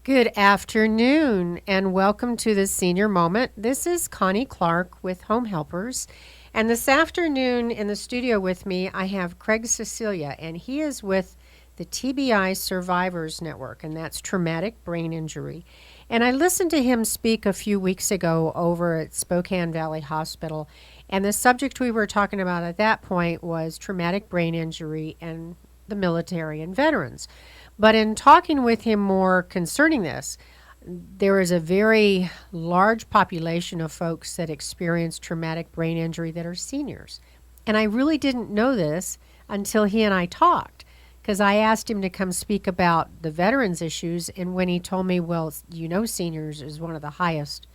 Good afternoon and welcome to the Senior Moment. This is Connie Clark with Home Helpers. And this afternoon in the studio with me, I have Craig Sicilia, and he is with the TBI Survivors Network, and that's traumatic brain injury. And I listened to him speak a few weeks ago over at Spokane Valley Hospital, and the subject we were talking about at that point was traumatic brain injury and the military and veterans. But in talking with him more concerning this, there is a very large population of folks that experience traumatic brain injury that are seniors. And I really didn't know this until he and I talked, because I asked him to come speak about the veterans issues. And when he told me, well, seniors is one of the highest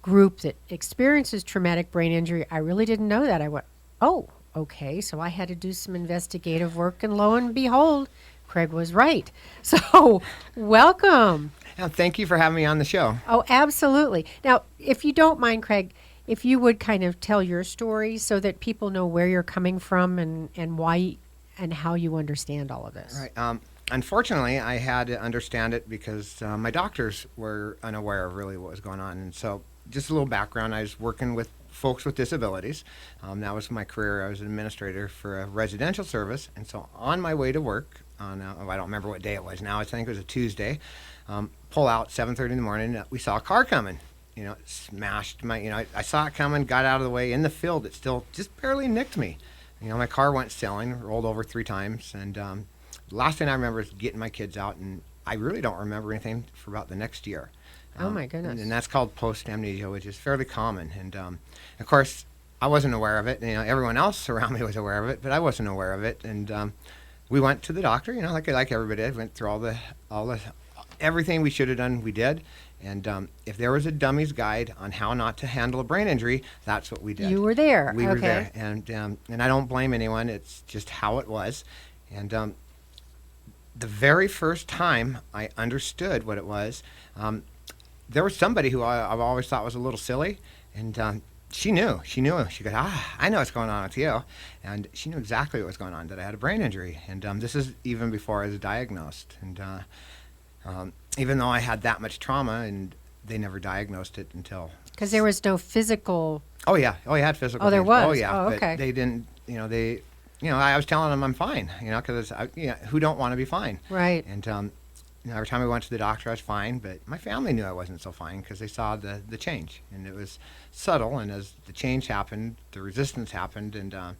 group that experiences traumatic brain injury, I really didn't know that. I went, oh, okay. So I had to do some investigative work, and lo and behold, Craig was right. So, welcome. Thank you for having me on the show. Oh, absolutely. Now, if you don't mind, Craig, if you would kind of tell your story so that people know where you're coming from and why and how you understand all of this. Right. Unfortunately, I had to understand it because my doctors were unaware of really what was going on. And so, just a little background, I was working with folks with disabilities. That was my career. I was an administrator for a residential service. And so, on my way to work, I don't remember what day it was now. I think it was a Tuesday. Pull out 7:30 in the morning. We saw a car coming. It smashed my. I saw it coming. Got out of the way. In the field, it still just barely nicked me. My car went sailing, rolled over 3 times, and the last thing I remember is getting my kids out, and I really don't remember anything for about the next year. Oh my goodness! And that's called post-amnesia, which is fairly common. And of course, I wasn't aware of it. Everyone else around me was aware of it, but I wasn't aware of it. And we went to the doctor, like everybody did. Went through all the everything we should have done, we did. And if there was a dummy's guide on how not to handle a brain injury, that's what we did. You were there. We were there, and I don't blame anyone. It's just how it was. And the very first time I understood what it was, there was somebody who I've always thought was a little silly, and she knew. She goes, I know what's going on with you. And she knew exactly what was going on, that I had a brain injury. And this is even before I was diagnosed. And even though I had that much trauma, and they never diagnosed it until... Because there was no physical... Oh, yeah. Oh, you had physical there things. was? Oh, yeah. Oh, okay. But they didn't, I was telling them I'm fine, because, who don't want to be fine? Right. And every time I went to the doctor, I was fine, but my family knew I wasn't so fine because they saw the change, and it was subtle. And as the change happened, the resistance happened, and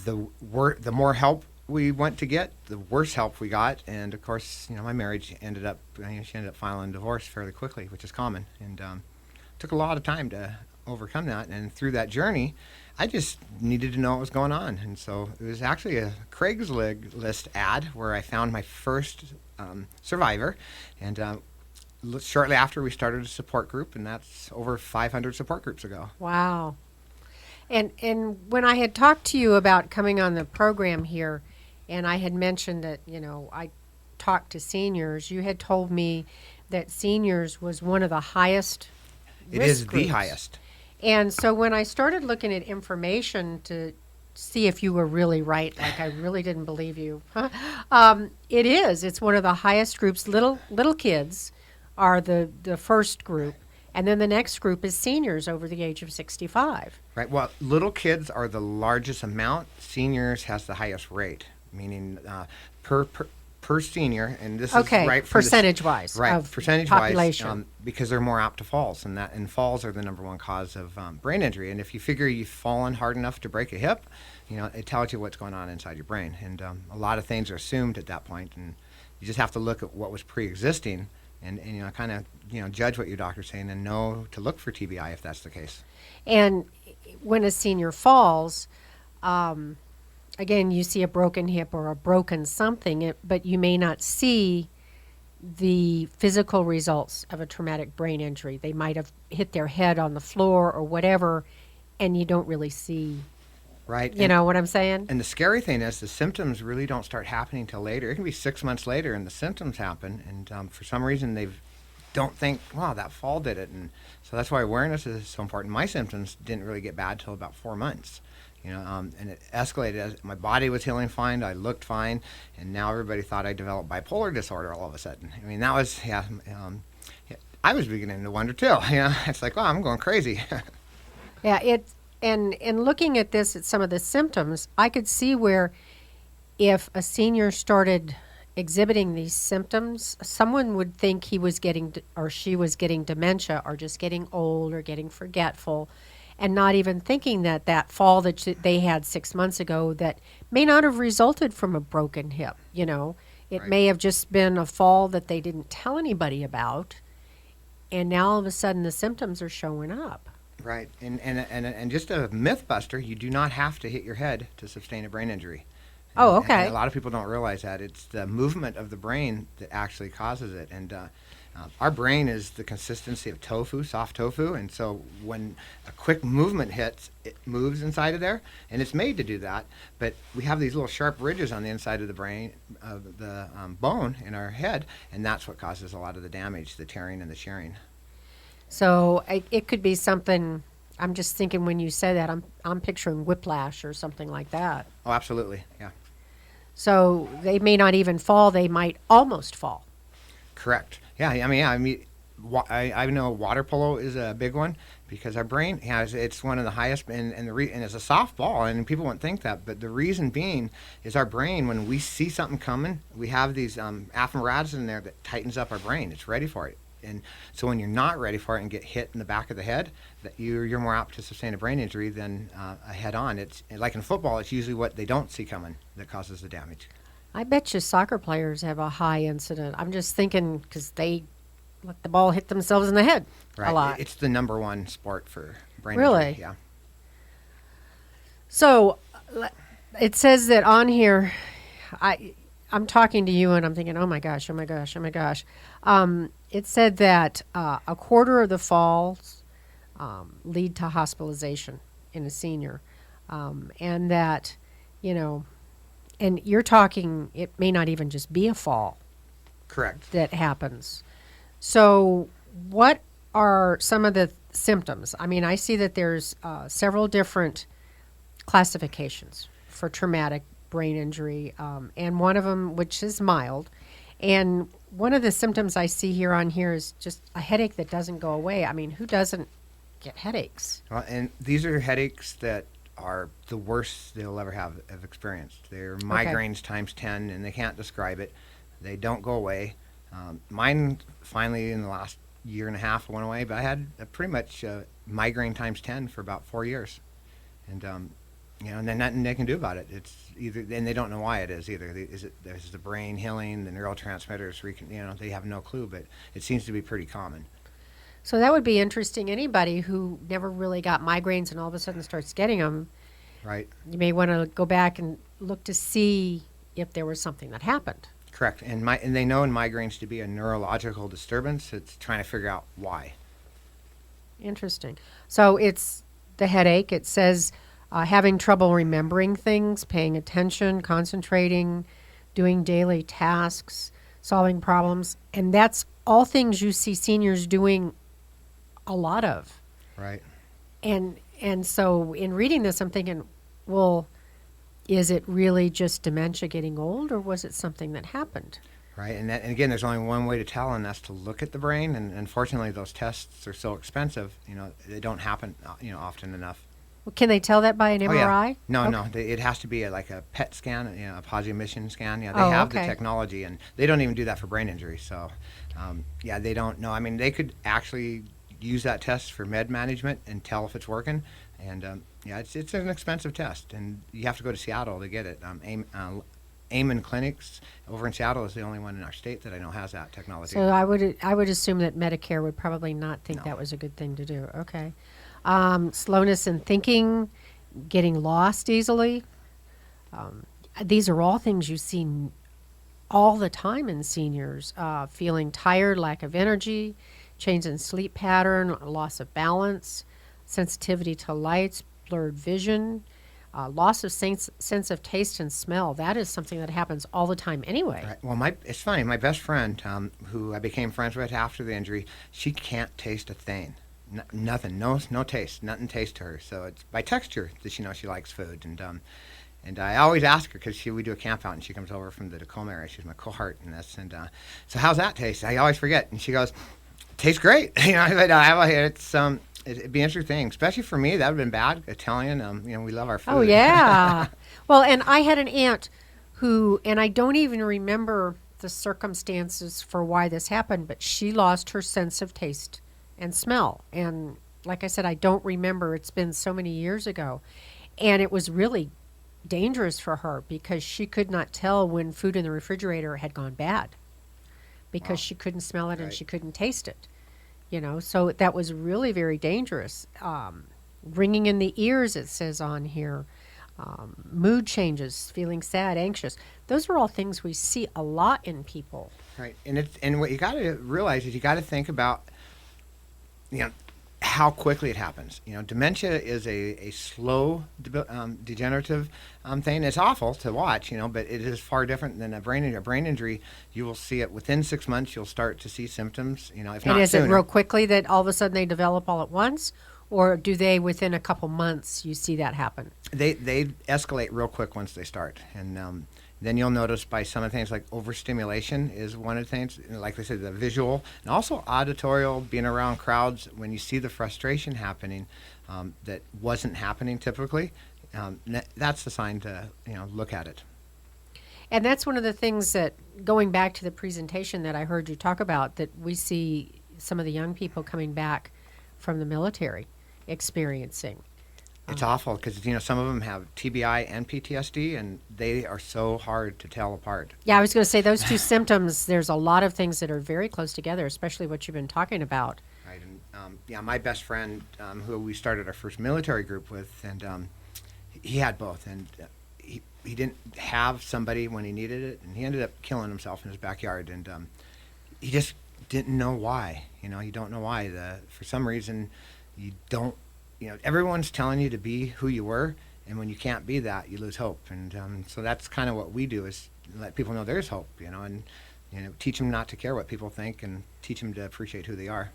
the more help we went to get, the worse help we got. And of course, my marriage ended up, she ended up filing divorce fairly quickly, which is common, and took a lot of time to overcome that. And through that journey, I just needed to know what was going on. And so it was actually a Craigslist ad where I found my first survivor, and shortly after we started a support group, and that's over 500 support groups ago. Wow. And when I had talked to you about coming on the program here, and I had mentioned that, I talked to seniors, you had told me that seniors was one of the highest It risk is groups. the highest. And so when I started looking at information to see if you were really right, like I really didn't believe you, it is. It's one of the highest groups. Little kids are the first group, and then the next group is seniors over the age of 65. Right. Well, little kids are the largest amount. Seniors has the highest rate, meaning per senior, and this is right from percentage-wise, right, of percentage-wise, population. because they're more apt to falls, and falls are the number one cause of brain injury. And if you figure you've fallen hard enough to break a hip, it tells you what's going on inside your brain. And a lot of things are assumed at that point, and you just have to look at what was pre-existing, and kind of judge what your doctor's saying and know to look for TBI if that's the case. And when a senior falls, again, you see a broken hip or a broken something, but you may not see the physical results of a traumatic brain injury. They might have hit their head on the floor or whatever, and you don't really see. Right. You know what I'm saying? And the scary thing is the symptoms really don't start happening till later. It can be 6 months later and the symptoms happen, and for some reason they don't think, wow, that fall did it. And so that's why awareness is so important. My symptoms didn't really get bad till about 4 months. And it escalated as my body was healing fine, I looked fine, and now everybody thought I developed bipolar disorder all of a sudden. I mean, that was, yeah, yeah, I was beginning to wonder too. It's like, wow, I'm going crazy. Yeah, and in looking at this at some of the symptoms, I could see where if a senior started exhibiting these symptoms, someone would think he was getting or she was getting dementia or just getting old or getting forgetful and not even thinking that that fall that they had 6 months ago that may not have resulted from a broken hip, It Right. may have just been a fall that they didn't tell anybody about, and now all of a sudden the symptoms are showing up. Right, and just a myth buster, you do not have to hit your head to sustain a brain injury. Oh, And a okay. lot of people don't realize that. It's the movement of the brain that actually causes it. And our brain is the consistency of tofu, soft tofu. And so when a quick movement hits, it moves inside of there. And it's made to do that. But we have these little sharp ridges on the inside of the brain, of the bone in our head. And that's what causes a lot of the damage, the tearing and the shearing. So it could be something. I'm just thinking when you say that, I'm picturing whiplash or something like that. Oh, absolutely. Yeah. So they may not even fall; they might almost fall. Correct. Yeah. I know water polo is a big one because our brain has it's one of the highest and it's a soft ball and people wouldn't think that, but the reason being is our brain when we see something coming, we have these apparatus in there that tightens up our brain. It's ready for it. And so when you're not ready for it and get hit in the back of the head, that you're more apt to sustain a brain injury than a head on. It's like in football, it's usually what they don't see coming that causes the damage. I bet you soccer players have a high incident. I'm just thinking because they let the ball hit themselves in the head a Right. lot. It's the number one sport for brain injury. Really? Yeah. So it says that on here, I'm talking to you and I'm thinking, oh my gosh, oh my gosh, oh my gosh. It said that a quarter of the falls lead to hospitalization in a senior, and that, you know, and you're talking, it may not even just be a fall Correct. that happens. So, what are some of the symptoms? I mean, I see that there's several different classifications for traumatic brain injury, and one of them, which is mild. And one of the symptoms I see here on here is just a headache that doesn't go away. I mean, who doesn't get headaches? Well, and these are headaches that are the worst they'll ever have experienced. They're migraines times 10, and they can't describe it. They don't go away. Mine finally in the last year and a half went away, but I had pretty much migraine times 10 for about 4 years. And and then nothing they can do about it. It's either, and they don't know why it is either. Is the brain healing, the neurotransmitters, they have no clue, but it seems to be pretty common. So that would be interesting. Anybody who never really got migraines and all of a sudden starts getting them, Right. you may want to go back and look to see if there was something that happened. Correct. And they know in migraines to be a neurological disturbance. It's trying to figure out why. Interesting. So it's the headache. It says having trouble remembering things, paying attention, concentrating, doing daily tasks, solving problems. And that's all things you see seniors doing a lot of. Right. And so in reading this, I'm thinking, well, is it really just dementia getting old, or was it something that happened? Right. And again, there's only one way to tell, and that's to look at the brain. And unfortunately, those tests are so expensive. They don't happen, often enough. Well, can they tell that by an Oh MRI? yeah. No, Okay. no. It has to be like a PET scan, a positive emission scan. Yeah, they Oh, have okay. the technology, and they don't even do that for brain injury. So, they don't know. I mean, they could actually use that test for med management and tell if it's working. And it's an expensive test, and you have to go to Seattle to get it. Amen Clinics over in Seattle is the only one in our state that I know has that technology. So I would assume that Medicare would probably not think No. that was a good thing to do. Okay. Slowness in thinking, getting lost easily. These are all things you see all the time in seniors. Feeling tired, lack of energy, change in sleep pattern, loss of balance, sensitivity to lights, blurred vision, loss of sense of taste and smell. That is something that happens all the time anyway. Right. Well, it's funny. My best friend, who I became friends with after the injury, she can't taste a thing. Nothing, no taste, nothing tastes to her. So it's by texture that she knows she likes food. And I always ask her because we do a camp out and she comes over from the Tacoma area. She's my cohort in this. And so how's that taste? I always forget. And she goes, tastes great. But it'd be an interesting thing, especially for me. That would have been bad. Italian, we love our food. Oh, yeah. Well, and I had an aunt who, and I don't even remember the circumstances for why this happened, but she lost her sense of taste and smell. And like I said, I don't remember. It's been so many years ago. And it was really dangerous for her because she could not tell when food in the refrigerator had gone bad because Wow. she couldn't smell it and Right. she couldn't taste it. So that was really very dangerous. Ringing in the ears, it says on here, mood changes, feeling sad, anxious. Those are all things we see a lot in people. Right. And what you got to realize is you got to think about, you know, how quickly it happens. Dementia is a slow degenerative thing. It's awful to watch, but it is far different than a brain injury. A brain injury, you will see it within 6 months. You'll start to see symptoms, if And not is it sooner. real quickly that all of a sudden they develop all at once? Or do they, within a couple months, you see that happen? They escalate real quick once they start. And then you'll notice by some of the things like overstimulation is one of the things, like they said, the visual and also auditorial, being around crowds. When you see the frustration happening that wasn't happening typically, that's the sign to look at it. And that's one of the things that, going back to the presentation that I heard you talk about, that we see some of the young people coming back from the military experiencing. It's awful because some of them have TBI and PTSD, and they are so hard to tell apart. Yeah, I was going to say those two symptoms, there's a lot of things that are very close together, especially what you've been talking about. Right, and my best friend, who we started our first military group with, and he had both, and he didn't have somebody when he needed it, and he ended up killing himself in his backyard, and he just didn't know why. You don't know why. For some reason, you don't. Everyone's telling you to be who you were, and when you can't be that, you lose hope. And so that's kind of what we do, is let people know there's hope, and teach them not to care what people think, and teach them to appreciate who they are.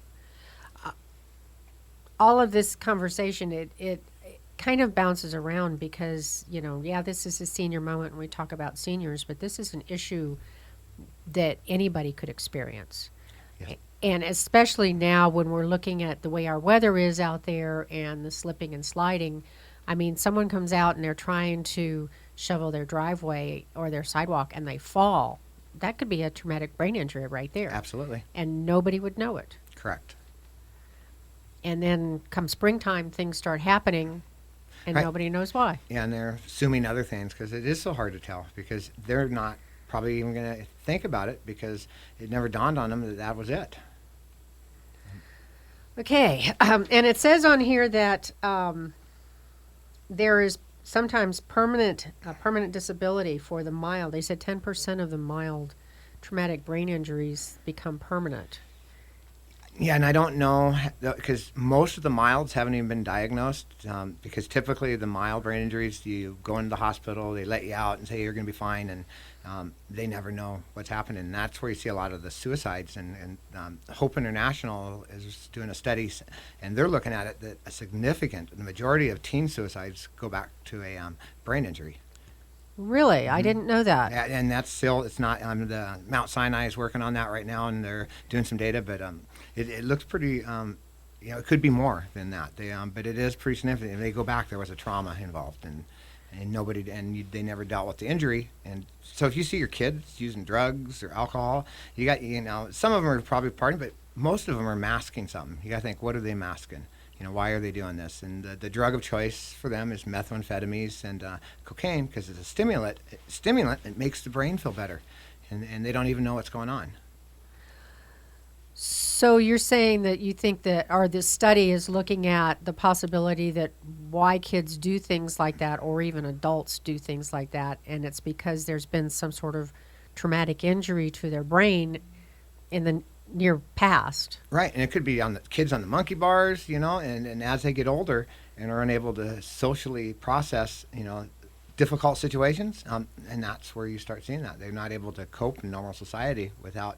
All of this conversation, it kind of bounces around because, this is a senior moment and we talk about seniors, but this is an issue that anybody could experience. Yes. And especially now when we're looking at the way our weather is out there and the slipping and sliding. I mean, someone comes out and they're trying to shovel their driveway or their sidewalk and they fall. That could be a traumatic brain injury right there. Absolutely. And nobody would know it. Correct. And then come springtime, things start happening and Right. nobody knows why. Yeah, and they're assuming other things because it is so hard to tell, because they're not probably even going to think about it because it never dawned on them that that was it. Okay, and it says on here that there is sometimes permanent disability for the mild. They said 10% of the mild traumatic brain injuries become permanent. Yeah, and I don't know, because most of the milds haven't even been diagnosed, because typically the mild brain injuries, you go into the hospital, they let you out and say you're going to be fine, and they never know what's happening. And that's where you see a lot of the suicides. And Hope International is doing a study, and they're looking at it that the majority of teen suicides go back to a brain injury. Really? I didn't know that. And that's still, it's not, the Mount Sinai is working on that right now, and they're doing some data, but it looks pretty, it could be more than that. But it is pretty significant. If they go back, there was a trauma involved, and they never dealt with the injury. And so if you see your kids using drugs or alcohol, you got, some of them are probably partying, but most of them are masking something. You got to think, what are they masking? Why are they doing this? And the drug of choice for them is methamphetamines and cocaine, because it's a stimulant. It makes the brain feel better, and they don't even know what's going on. So you're saying that you think that, or this study is looking at the possibility that why kids do things like that, or even adults do things like that, and it's because there's been some sort of traumatic injury to their brain in the near past. Right, and it could be on the kids on the monkey bars, and as they get older and are unable to socially process, difficult situations, and that's where you start seeing that. They're not able to cope in normal society without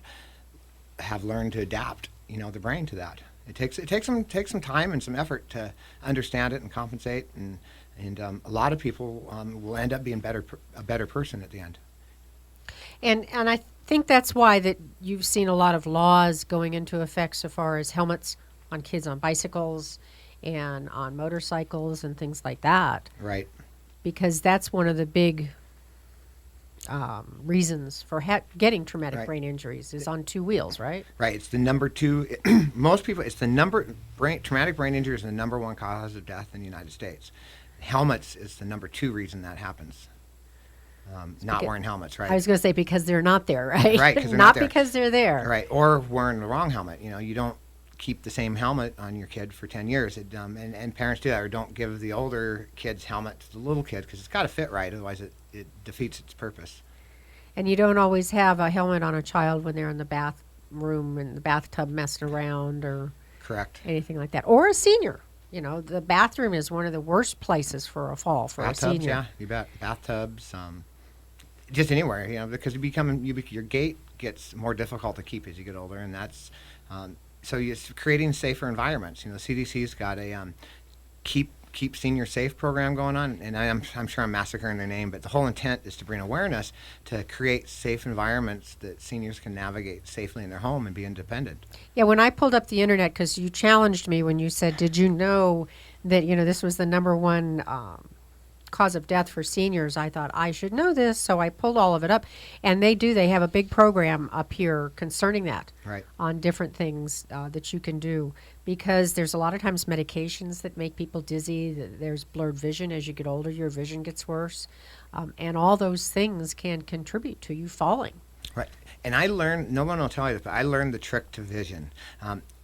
have learned to adapt the brain to that. It takes some time and some effort to understand it and compensate, and a lot of people will end up being a better person at the end. And I think that's why that you've seen a lot of laws going into effect so far as helmets on kids on bicycles and on motorcycles and things like that, Right. because that's one of the big reasons for getting traumatic Right. brain injuries is on two wheels, right? Right. It's the number two. Most people. It's the number. Traumatic brain injury is the number one cause of death in the United States. Helmets is the number two reason that happens. Not wearing helmets, I right? was going to say because they're not there, right? Right, because they're Not not there. because they're there. Right. Or wearing the wrong helmet. You don't keep the same helmet on your kid for 10 years. And parents do that, or don't give the older kid's helmet to the little kid because it's got to fit right. Otherwise, it defeats its purpose. And you don't always have a helmet on a child when they're in the bathroom and the bathtub messing around or Correct. anything like that. Or a senior. The bathroom is one of the worst places for a fall for Bathtubs, a senior. yeah, you bet. Bathtubs, just anywhere, because your gait gets more difficult to keep as you get older, and that's so you're creating safer environments. CDC's got a keep senior safe program going on, and I'm sure I'm massacring their name, but the whole intent is to bring awareness to create safe environments that seniors can navigate safely in their home and be independent. Yeah, when I pulled up the internet, because you challenged me when you said, did you know that, this was the number one cause of death for seniors, I thought I should know this, so I pulled all of it up. And they have a big program up here concerning that, Right. on different things that you can do, because there's a lot of times medications that make people dizzy. There's blurred vision. As you get older, your vision gets worse. And all those things can contribute to you falling. Right. And I learned, no one will tell you this, but I learned the trick to vision.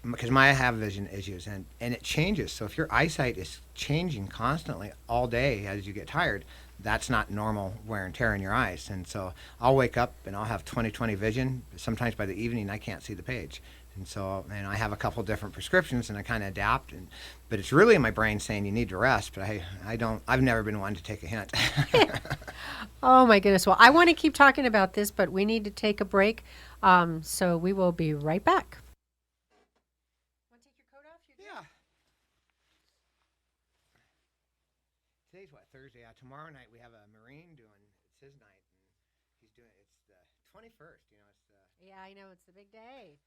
Because I have vision issues, and it changes. So if your eyesight is changing constantly all day as you get tired, that's not normal wear and tear in your eyes. And so I'll wake up and I'll have 20/20 vision. Sometimes by the evening I can't see the page. And so I have a couple different prescriptions, and I kind of adapt. But it's really my brain saying you need to rest. But I've never been one to take a hint. Oh my goodness. Well, I want to keep talking about this, but we need to take a break. So we will be right back. Want to take your coat off? Yeah. Today's what, Thursday? Tomorrow night we have a Marine doing. It's his night, and he's doing. It's the 21st. It's the. Yeah, I know. It's the big day.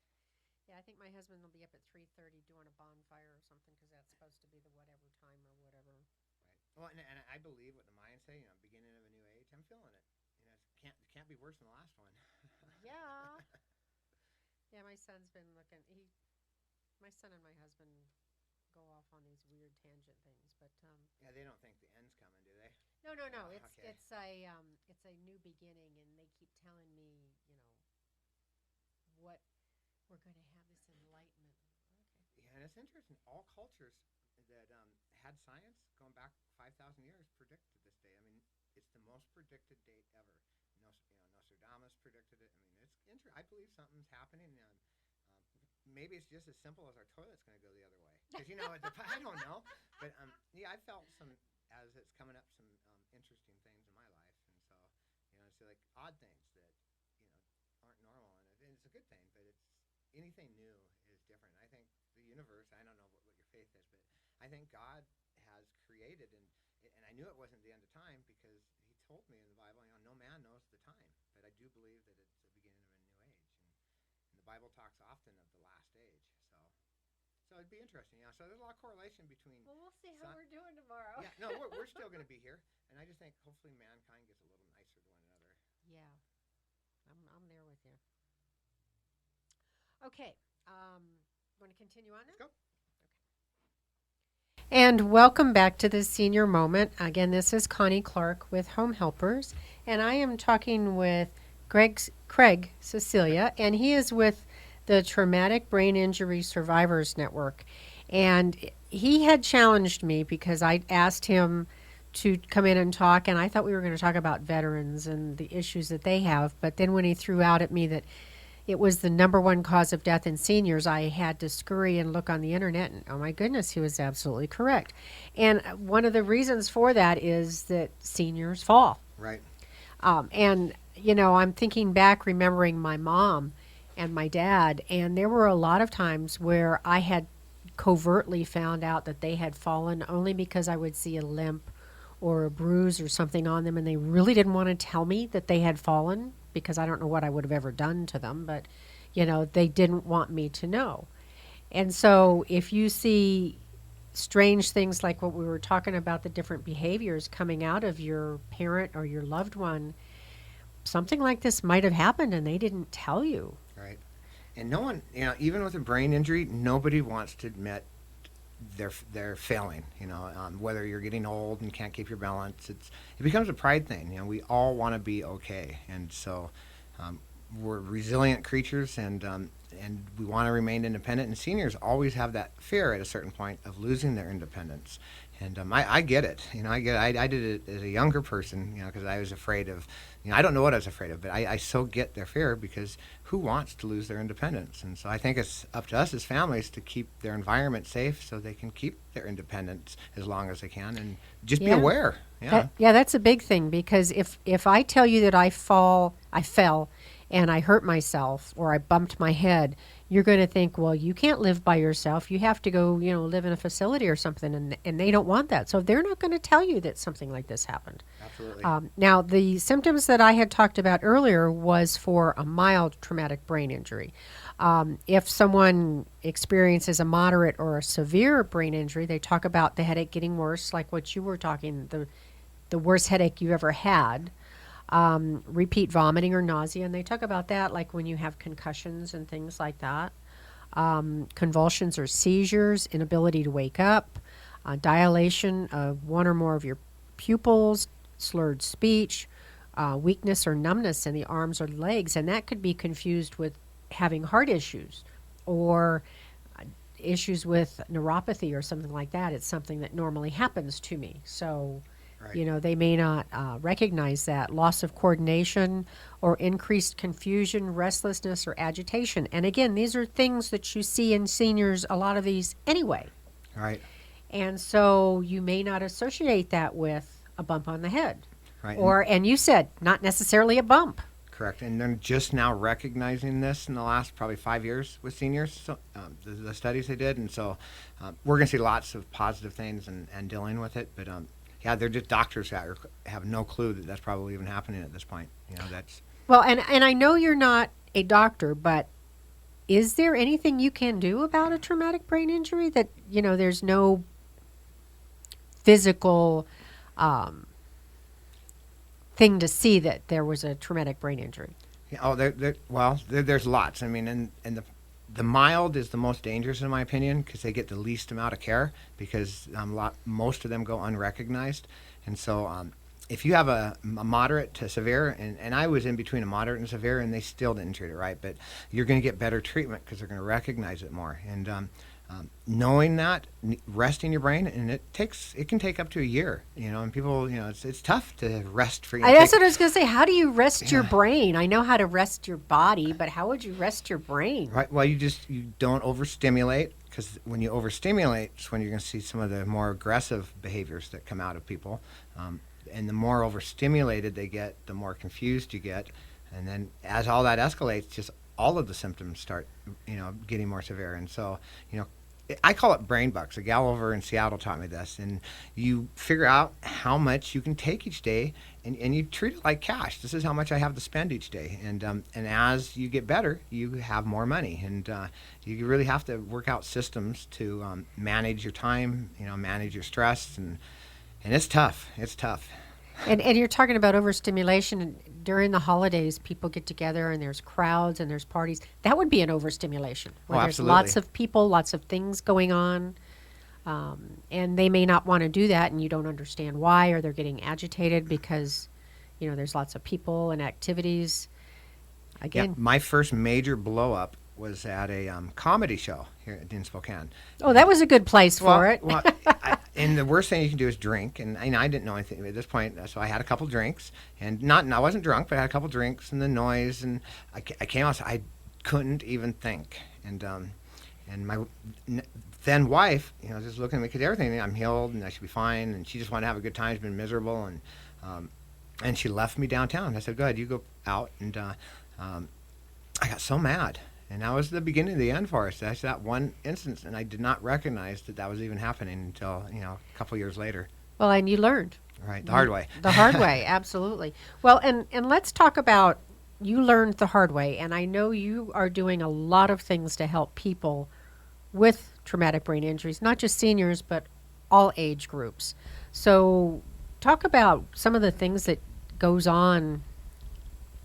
Yeah, I think my husband will be up at 3:30 doing a bonfire or something, because that's supposed to be the whatever time or whatever. Right. Well, and I believe what the Mayans say. Beginning of a new age. I'm feeling it. It can't be worse than the last one. Yeah. Yeah, my son's been looking. My son and my husband go off on these weird tangent things, but Yeah, they don't think the end's coming, do they? no, no, no. Oh, It's okay. it's a new beginning, and they keep telling me, what we're going to have this enlightenment. Okay. Yeah, and it's interesting. All cultures that had science going back 5,000 years predict to this day. I mean, it's the most predicted date ever. Nostradamus predicted it. I mean, it's interesting. I believe something's happening. Maybe it's just as simple as our toilet's going to go the other way. Because I don't know, but yeah, I felt as it's coming up some interesting things in my life, and so it's like odd things that aren't normal, and it's a good thing. But it's anything new is different. I think the universe. I don't know what your faith is, but I think God has created, and I knew it wasn't the end of time because He told me in the Bible, no man knows the time, but I do believe that it's the beginning of a new age, and the Bible talks often of the last age. So it'd be interesting, So there's a lot of correlation between. Well, we'll see how we're doing tomorrow. Yeah, no, we're still going to be here, and I just think hopefully mankind gets a little nicer to one another. Yeah, I'm there with you. Okay, want to continue on now? Let's go. And welcome back to the Senior Moment. Again, this is Connie Clark with Home Helpers, and I am talking with Craig Sicilia, and he is with the Traumatic Brain Injury Survivors Network. And he had challenged me because I asked him to come in and talk, and I thought we were going to talk about veterans and the issues that they have. But then when he threw out at me that it was the number one cause of death in seniors, I had to scurry and look on the internet, and oh my goodness, he was absolutely correct. And one of the reasons for that is that seniors fall. Right. And, I'm thinking back, remembering my mom, and my dad. And there were a lot of times where I had covertly found out that they had fallen only because I would see a limp or a bruise or something on them, and they really didn't want to tell me that they had fallen because I don't know what I would have ever done to them, but they didn't want me to know. And so if you see strange things like what we were talking about, the different behaviors coming out of your parent or your loved one, something like this might have happened and they didn't tell you. Right. And no one, even with a brain injury, nobody wants to admit they're failing. Whether you're getting old and can't keep your balance, it becomes a pride thing. We all want to be okay, and so we're resilient creatures, and we want to remain independent. And seniors always have that fear at a certain point of losing their independence. And I get it. I get it. I did it as a younger person, because I was afraid of, I don't know what I was afraid of, but I so get their fear, because who wants to lose their independence? And so I think it's up to us as families to keep their environment safe so they can keep their independence as long as they can, and just be aware. Yeah. That's a big thing, because if I tell you that I fell and I hurt myself or I bumped my head, you're going to think, well, you can't live by yourself. You have to go, live in a facility or something, and they don't want that. So they're not going to tell you that something like this happened. Absolutely. Now, the symptoms that I had talked about earlier was for a mild traumatic brain injury. If someone experiences a moderate or a severe brain injury, they talk about the headache getting worse, like what you were talking, the worst headache you ever had. Repeat vomiting or nausea, and they talk about that like when you have concussions and things like that. Convulsions or seizures, inability to wake up, dilation of one or more of your pupils, slurred speech, weakness or numbness in the arms or legs, and that could be confused with having heart issues or issues with neuropathy or something like that. It's something that normally happens to me. So Right. they may not recognize that. Loss of coordination or increased confusion, restlessness, or agitation. And again, these are things that you see in seniors, a lot of these anyway. Right. And so you may not associate that with a bump on the head. Right. And you said not necessarily a bump. Correct. And they're just now recognizing this in the last probably 5 years with seniors, so, the studies they did. And so we're going to see lots of positive things and dealing with it. But they're just doctors that have no clue that that's probably even happening at this point. That's Well, and I know you're not a doctor, but is there anything you can do about a traumatic brain injury that, there's no physical thing to see that there was a traumatic brain injury? there's lots. I mean, and the mild is the most dangerous in my opinion, because they get the least amount of care, because most of them go unrecognized. And so if you have a moderate to severe, and I was in between a moderate and severe, and they still didn't treat it right, but you're going to get better treatment because they're going to recognize it more. And knowing that, resting your brain, and it can take up to a year, and people, it's tough to rest for. That's what I was going to say. How do you rest your brain? I know how to rest your body, but how would you rest your brain? Right. Well, you don't overstimulate, because when you overstimulate, it's when you're going to see some of the more aggressive behaviors that come out of people. And the more overstimulated they get, the more confused you get, and then as all that escalates, just all of the symptoms start, getting more severe. And so, I call it brain bucks. A gal over in Seattle taught me this, and you figure out how much you can take each day, and you treat it like cash. This is how much I have to spend each day, and as you get better, you have more money, and you really have to work out systems to manage your time, manage your stress, and it's tough. It's tough. And you're talking about overstimulation. And during the holidays, people get together and there's crowds and there's parties. That would be an overstimulation, where there's absolutely. lots of people, lots of things going on. And they may not want to do that, and you don't understand why, or they're getting agitated because, there's lots of people and activities. Again, My first major blow up was at a comedy show here in Spokane. oh, that was a good place for it. And the worst thing you can do is drink. And I didn't know anything at this point, so I had a couple drinks, and I wasn't drunk, but I had a couple drinks, and the noise, and I came out. I couldn't even think, and my then wife, just looking at me, because everything, I'm healed and I should be fine, and she just wanted to have a good time. She's been miserable, and she left me downtown. I said, "Go ahead, you go out," and I got so mad. And that was the beginning of the end for us. That's that one instance, and I did not recognize that that was even happening until a couple years later. Well, and you learned. Right, the hard way. The hard way, absolutely. Well, and let's talk about you learned the hard way, and I know you are doing a lot of things to help people with traumatic brain injuries, not just seniors, but all age groups. So, talk about some of the things that goes on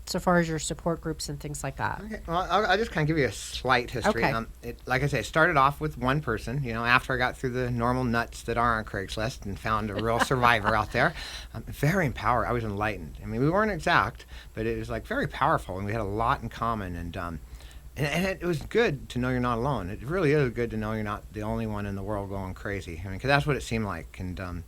so far as your support groups and things like that. Okay, well, I'll just kind of give you a slight history. Okay. Like I say, it started off with one person. After I got through the normal nuts that are on Craigslist and found a real survivor out there, very empowered. I was enlightened. I mean, we weren't exact, but it was like very powerful, and we had a lot in common. And it was good to know you're not alone. It really is good to know you're not the only one in the world going crazy. I mean, because that's what it seemed like. And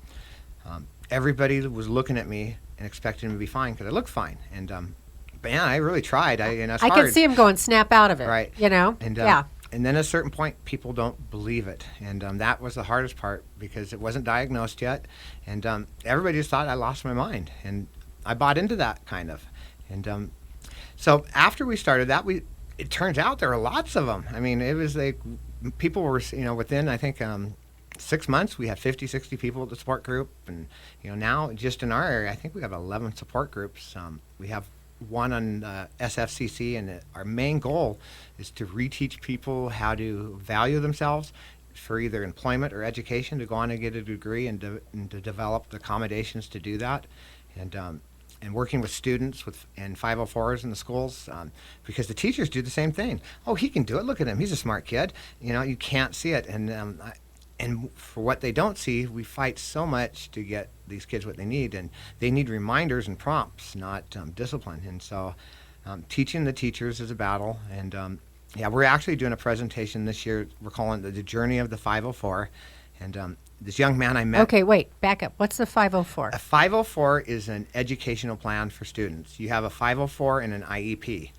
everybody was looking at me and expecting me to be fine because I looked fine. And but yeah, I really tried. It's I hard. could see him going snap out of it. Right. And Yeah. and then at a certain point, people don't believe it, and that was the hardest part because it wasn't diagnosed yet, and everybody just thought I lost my mind, and I bought into that kind of, and so after we started that, it turns out there are lots of them. I mean, it was like people were within I think 6 months we had 50, 60 people at the support group, and now just in our area I think we have 11 support groups. We have one on SFCC, and our main goal is to reteach people how to value themselves for either employment or education, to go on and get a degree and to develop the accommodations to do that, and working with students and 504s in the schools, because the teachers do the same thing. Oh, he can do it. Look at him. He's a smart kid. You can't see it, and for what they don't see, we fight so much to get these kids what they need, and they need reminders and prompts, not discipline. And so teaching the teachers is a battle. And yeah, we're actually doing a presentation this year. We're calling it the Journey of the 504. And this young man I met. Okay, wait, back up. What's the 504? A 504 is an educational plan for students. You have a 504 and an IEP.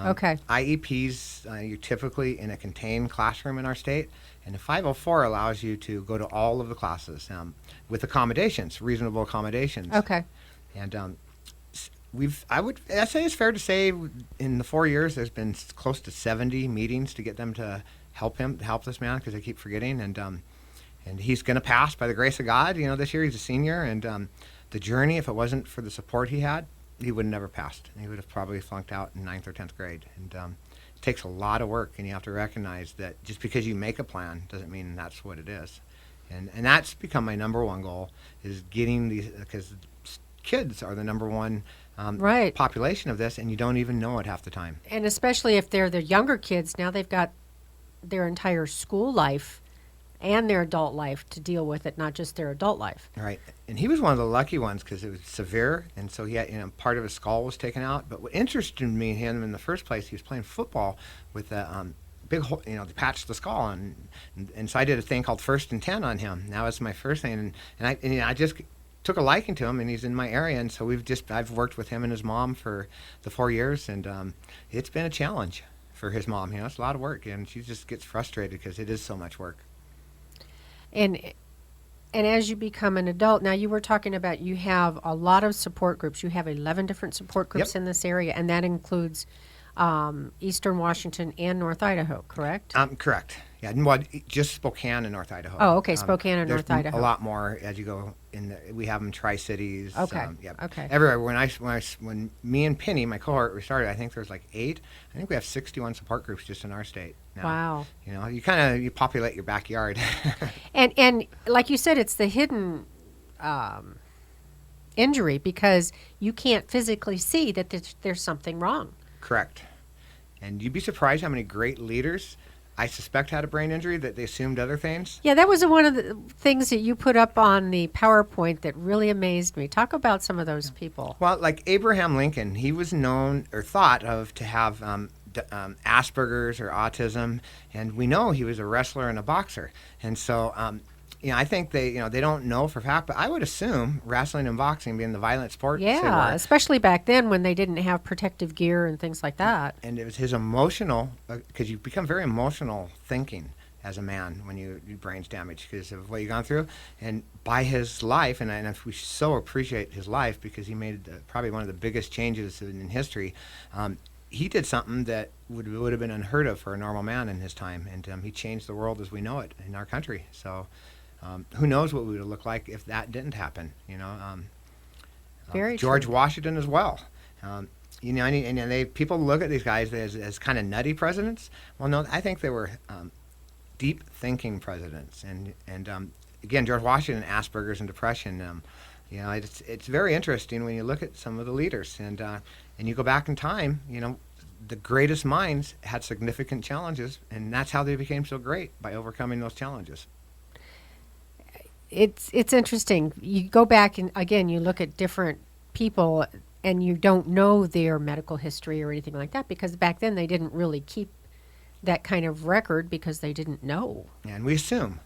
Okay. IEPs, you're typically in a contained classroom in our state, and the 504 allows you to go to all of the classes with accommodations, reasonable accommodations. Okay. And I'd say it's fair to say in the 4 years there's been close to 70 meetings to get them to help this man, because they keep forgetting. And he's going to pass by the grace of God. This year he's a senior, and the journey, if it wasn't for the support he had, he would have never passed. He would have probably flunked out in 9th or 10th grade. And it takes a lot of work, and you have to recognize that just because you make a plan doesn't mean that's what it is. And that's become my number one goal, is getting these, because kids are the number one Right. population of this, and you don't even know it half the time. And especially if they're the younger kids, now they've got their entire school life and their adult life to deal with it, not just their adult life. Right. And he was one of the lucky ones because it was severe, and so he had, part of his skull was taken out. But what interested me in him in the first place, he was playing football with a big hole, they patched the skull, and so I did a thing called First and 10 on him. That was my first thing, and I just took a liking to him, and he's in my area, and so I've worked with him and his mom for the 4 years, and it's been a challenge for his mom. It's a lot of work, and she just gets frustrated because it is so much work. And as you become an adult, now you were talking about you have a lot of support groups. You have 11 different support groups Yep. in this area, and that includes Eastern Washington and North Idaho, correct? Correct. Yeah, well, just Spokane and North Idaho. Oh, okay, Spokane and there's North Idaho. a lot more as you go in. We have them Tri-Cities. Okay, Yeah, okay. everywhere. When me and Penny, my cohort, we started, I think there was like 8. I think we have 61 support groups just in our state now. Wow. You populate your backyard. And like you said, it's the hidden injury because you can't physically see that there's something wrong. Correct. And you'd be surprised how many great leaders I suspect had a brain injury that they assumed other things. Yeah, that was one of the things that you put up on the PowerPoint that really amazed me. Talk about some of those people. Well, like Abraham Lincoln, he was known or thought of to have Asperger's or autism, and we know he was a wrestler and a boxer. And so, I think they don't know for a fact, but I would assume wrestling and boxing being the violent sports. Yeah, especially back then when they didn't have protective gear and things like that. And it was his emotional, because you become very emotional thinking as a man when your brain's damaged because of what you've gone through. And by his life, and we so appreciate his life because he made probably one of the biggest changes in history. he did something that would have been unheard of for a normal man in his time, and he changed the world as we know it in our country. So, who knows what we would have looked like if that didn't happen? Very George true. Washington as well. And they people look at these guys as kind of nutty presidents. Well, no, I think they were deep thinking presidents, and again, George Washington, Asperger's and depression. It's very interesting when you look at some of the leaders, and you go back in time. The greatest minds had significant challenges, and that's how they became so great, by overcoming those challenges. It's interesting. You go back and again, you look at different people, and you don't know their medical history or anything like that because back then they didn't really keep that kind of record because they didn't know. And we assume.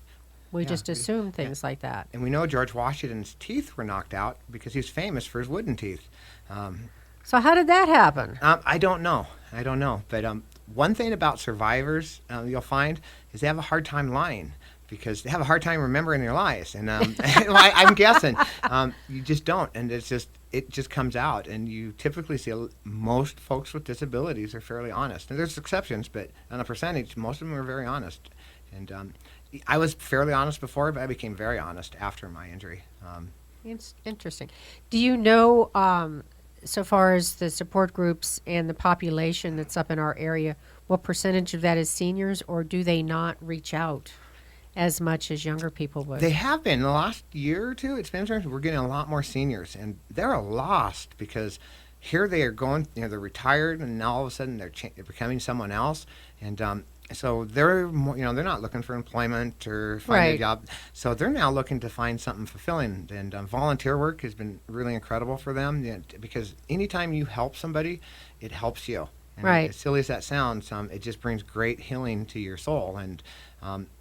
We Yeah, just we- assume things like that. And we know George Washington's teeth were knocked out because he's famous for his wooden teeth. So how did that happen? I don't know. But one thing about survivors you'll find is they have a hard time lying because they have a hard time remembering their lies. And I'm guessing you just don't. And it just comes out. And you typically see most folks with disabilities are fairly honest. And there's exceptions, but on a percentage, most of them are very honest. And I was fairly honest before, but I became very honest after my injury. It's interesting. Do you know, so far as the support groups and the population that's up in our area, what percentage of that is seniors, or do they not reach out as much as younger people would? They have been. In the last year or two, it's been interesting. We're getting a lot more seniors, and they're lost because here they are going, they're retired, and now all of a sudden they're becoming someone else. And so they're they're not looking for employment or find Right. a job. So they're now looking to find something fulfilling. And volunteer work has been really incredible for them because anytime you help somebody, it helps you. And Right. as silly as that sounds, it just brings great healing to your soul. And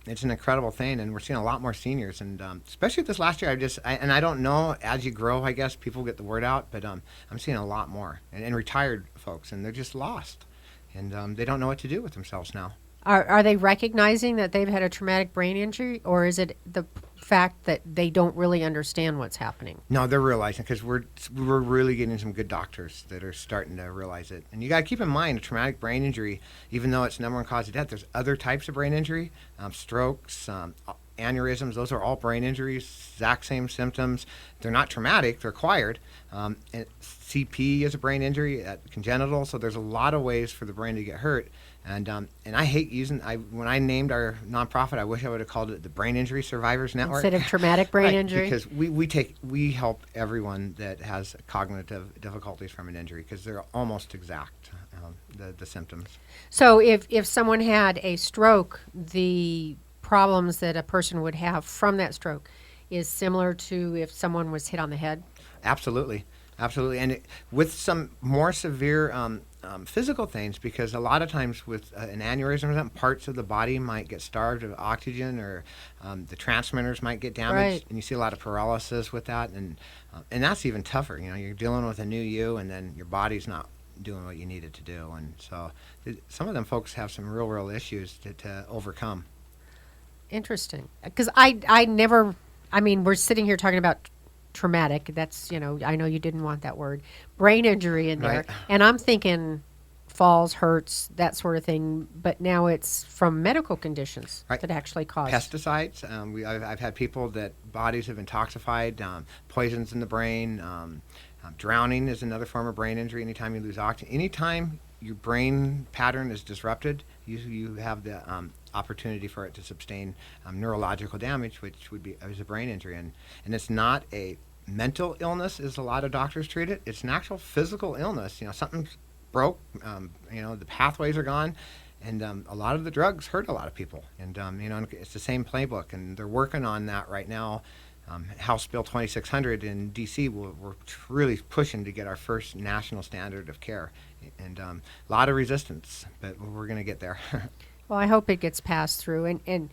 it's an incredible thing. And we're seeing a lot more seniors. And especially this last year, I don't know, as you grow, I guess people get the word out. But I'm seeing a lot more. And retired folks. And they're just lost. And they don't know what to do with themselves now. Are they recognizing that they've had a traumatic brain injury, or is it the fact that they don't really understand what's happening? No, they're realizing because we're really getting some good doctors that are starting to realize it. And you got to keep in mind, a traumatic brain injury, even though it's the number one cause of death, there's other types of brain injury, strokes, aneurysms. Those are all brain injuries, exact same symptoms. They're not traumatic; they're acquired. And CP is a brain injury, congenital. So there's a lot of ways for the brain to get hurt. And I hate using. When I named our nonprofit, I wish I would have called it the Brain Injury Survivors Network Instead of traumatic brain Right, injury? because we help everyone that has cognitive difficulties from an injury because they're almost exact the symptoms. So if someone had a stroke, the problems that a person would have from that stroke is similar to if someone was hit on the head? Absolutely, and with some more severe physical things, because a lot of times with an aneurysm, or something, parts of the body might get starved of oxygen, or the transmitters might get damaged, Right. and you see a lot of paralysis with that, and that's even tougher. You're dealing with a new you, and then your body's not doing what you need it to do, and so some of them folks have some real issues to overcome. Interesting. Because I never, I mean, we're sitting here talking about traumatic. That's, I know you didn't want that word. Brain injury in there. Right. And I'm thinking falls, hurts, that sort of thing. But now it's from medical conditions Right. that actually cause. Pesticides. I've had people that bodies have intoxified, poisons in the brain. Drowning is another form of brain injury. Anytime you lose oxygen, anytime your brain pattern is disrupted, you have the opportunity for it to sustain neurological damage, which would be as a brain injury. And it's not a mental illness, as a lot of doctors treat it. It's an actual physical illness. Something's broke. The pathways are gone. And a lot of the drugs hurt a lot of people. And, it's the same playbook. And they're working on that right now. House Bill 2600 in D.C., we're really pushing to get our first national standard of care. And a lot of resistance, but we're going to get there. Well, I hope it gets passed through. And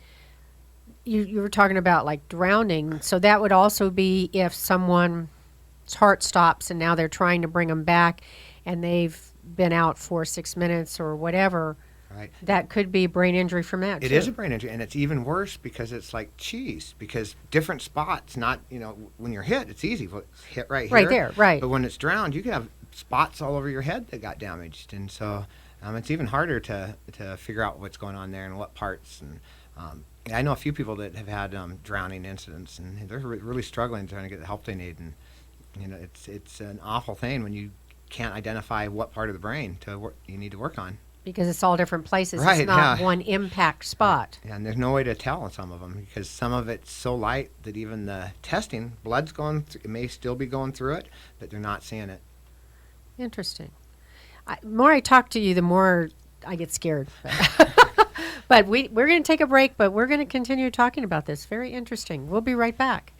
you were talking about like drowning. So that would also be if someone's heart stops and now they're trying to bring them back and they've been out for 6 minutes or whatever. Right. That could be brain injury from that, It too. is a brain injury, and it's even worse because it's like cheese. Because different spots, not when you're hit, it's easy. Well, it's hit right here, Right there, right. But when it's drowned, you can have spots all over your head that got damaged, and so it's even harder to figure out what's going on there and what parts. And I know a few people that have had drowning incidents, and they're really struggling trying to get the help they need. And it's an awful thing when you can't identify what part of the brain you need to work on. Because it's all different places. Right, It's not yeah. one impact spot. Yeah, and there's no way to tell on some of them because some of it's so light that even the testing, blood's it may still be going through it, but they're not seeing it. Interesting. The more I talk to you, the more I get scared. But we're going to take a break, but we're going to continue talking about this. Very interesting. We'll be right back.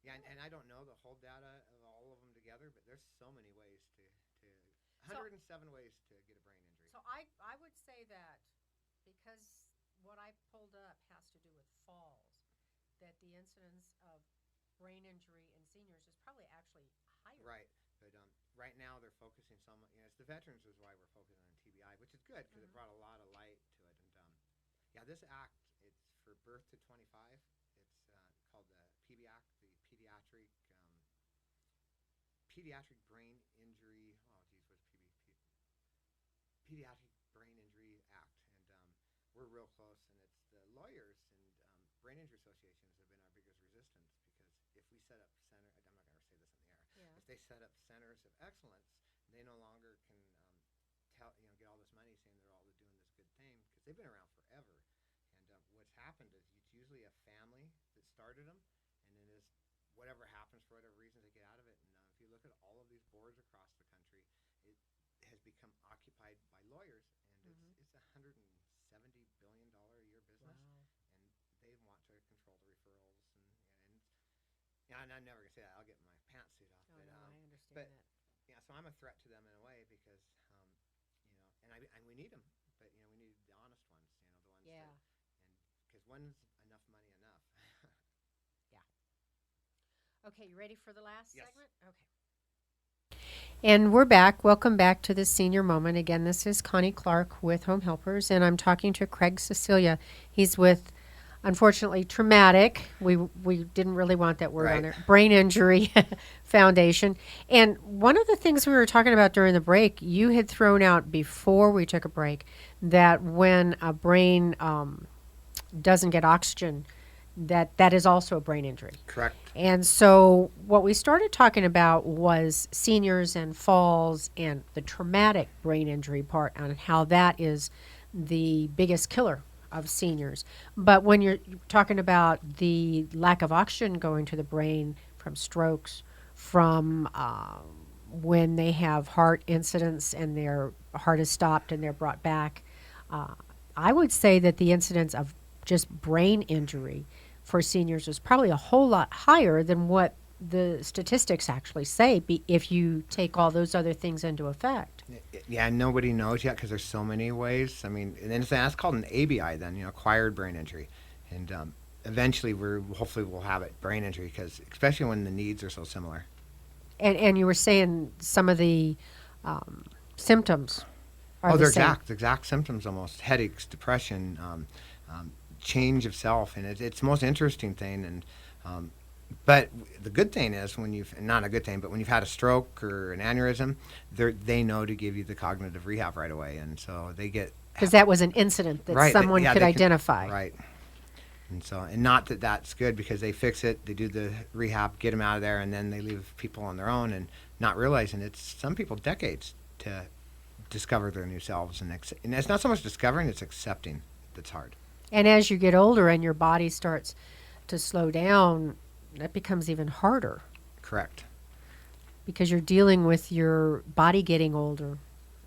Yeah, and I don't know the whole data of all of them together, but there's so many ways to 107 ways to get a brain injury. So I would say that because what I pulled up has to do with falls, that the incidence of brain injury in seniors is probably actually higher. Right, but right now they're focusing it's the veterans is why we're focusing on TBI, which is good because it brought a lot of light to it. And yeah, this act, it's for birth to 25. It's called the PB Act, the Pediatric Brain Injury. Oh, geez, what's Pediatric Brain Injury Act, and we're real close. And it's the lawyers and brain injury associations have been our biggest resistance because if we set up I'm not going to say this in the air. Yeah. If they set up centers of excellence, they no longer can get all this money saying they're all doing this good thing because they've been around forever. And what's happened is it's usually a family that started them, and then is whatever happens for whatever reason they get out of it. And if you look at all of these boards across the country, it has become occupied by lawyers, and it's $170 billion a year business. Wow. And they want to control the referrals, and I'm never gonna say that. I'll get my pantsuit off. Oh, no, I understand but that. yeah, so I'm a threat to them in a way because and we need them, but we need the honest ones, the ones Yeah. because when's enough money enough? Okay, you ready for the last Yes. segment? Okay. And we're back. Welcome back to the Senior Moment. Again, this is Connie Clark with Home Helpers, and I'm talking to Craig Sicilia. He's with, unfortunately, Traumatic. We didn't really want that word on there. Brain Injury Foundation. And one of the things we were talking about during the break, you had thrown out before we took a break, that when a brain doesn't get oxygen, that is also a brain injury. Correct. And so what we started talking about was seniors and falls and the traumatic brain injury part and how that is the biggest killer of seniors. But when you're talking about the lack of oxygen going to the brain from strokes, from when they have heart incidents and their heart is stopped and they're brought back, I would say that the incidence of just brain injury for seniors is probably a whole lot higher than what the statistics actually say if you take all those other things into effect. Yeah, nobody knows yet because there's so many ways. I mean, and then that's called an ABI then, acquired brain injury. And eventually hopefully we'll have it, brain injury, because especially when the needs are so similar. And you were saying some of the symptoms are they're the same. exact symptoms almost. Headaches, depression, change of self, and it's the most interesting thing. And but the good thing is when not a good thing, but when you've had a stroke or an aneurysm, they know to give you the cognitive rehab right away, and so they get because that was an incident that someone could identify. Right. And so, and not that that's good because they fix it, they do the rehab, get them out of there, and then they leave people on their own and not realizing it's some people decades to discover their new selves, and it's not so much discovering, it's accepting that's hard. And as you get older and your body starts to slow down, that becomes even harder. Correct. Because you're dealing with your body getting older.